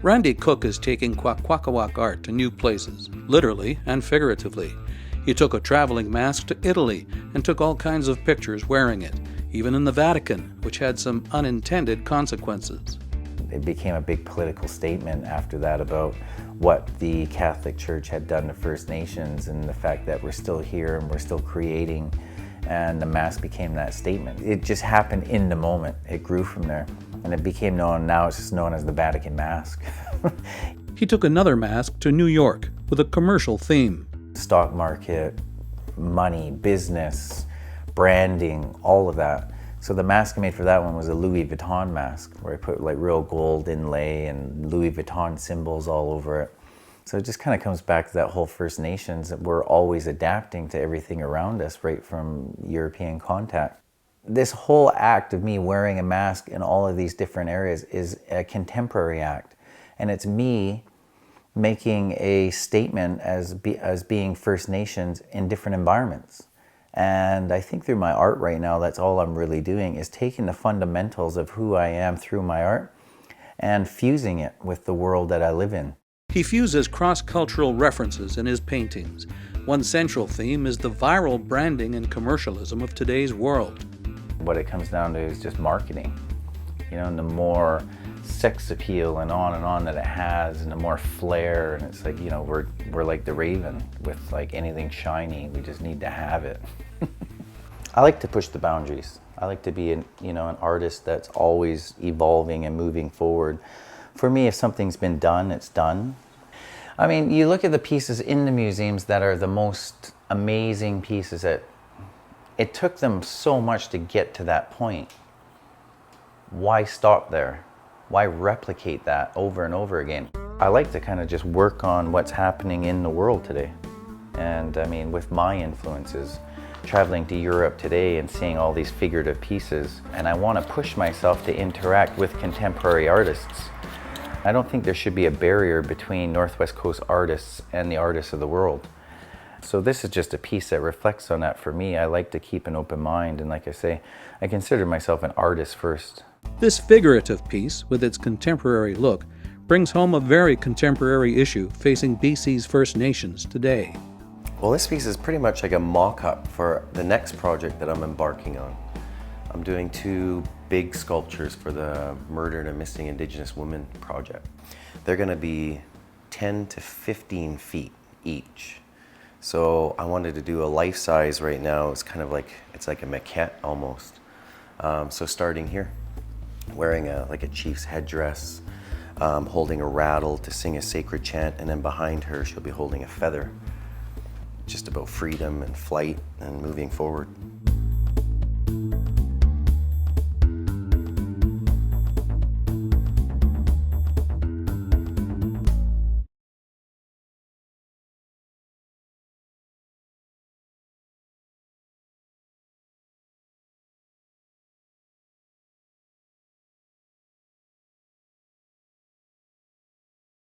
Rande Cook is taking Kwakwaka'wakw art to new places, literally and figuratively. He took a traveling mask to Italy and took all kinds of pictures wearing it, even in the Vatican, which had some unintended consequences. It became a big political statement after that about what the Catholic Church had done to First Nations and the fact that we're still here and we're still creating, and the mask became that statement. It just happened in the moment. It grew from there and it became known, now it's just known as the Vatican mask. He took another mask to New York with a commercial theme. Stock market, money, business, branding, all of that. So the mask I made for that one was a Louis Vuitton mask, where I put like real gold inlay and Louis Vuitton symbols all over it. So it just kind of comes back to that whole First Nations, that we're always adapting to everything around us, right from European contact. This whole act of me wearing a mask in all of these different areas is a contemporary act. And it's me making a statement as being First Nations in different environments. And I think through my art right now, that's all I'm really doing, is taking the fundamentals of who I am through my art and fusing it with the world that I live in. He fuses cross-cultural references in his paintings. One central theme is the viral branding and commercialism of today's world. What it comes down to is just marketing. You know, and the more sex appeal and on that it has, and the more flair, and it's like, you know, we're like the raven with like anything shiny, we just need to have it. I like to push the boundaries. I like to be an artist that's always evolving and moving forward. For me, if something's been done, it's done. I mean, you look at the pieces in the museums that are the most amazing pieces, that it took them so much to get to that point. Why stop there? Why replicate that over and over again? I like to kind of just work on what's happening in the world today. And I mean, with my influences, traveling to Europe today and seeing all these figurative pieces, and I want to push myself to interact with contemporary artists. I don't think there should be a barrier between Northwest Coast artists and the artists of the world. So this is just a piece that reflects on that for me. I like to keep an open mind, and like I say, I consider myself an artist first. This figurative piece, with its contemporary look, brings home a very contemporary issue facing BC's First Nations today. Well, this piece is pretty much like a mock-up for the next project that I'm embarking on. I'm doing 2 big sculptures for the Murdered and Missing Indigenous Women project. They're going to be 10 to 15 feet each. So I wanted to do a life size right now. It's kind of like, it's like a maquette almost. So starting here, wearing like a chief's headdress, holding a rattle to sing a sacred chant, and then behind her she'll be holding a feather. Just about freedom and flight and moving forward.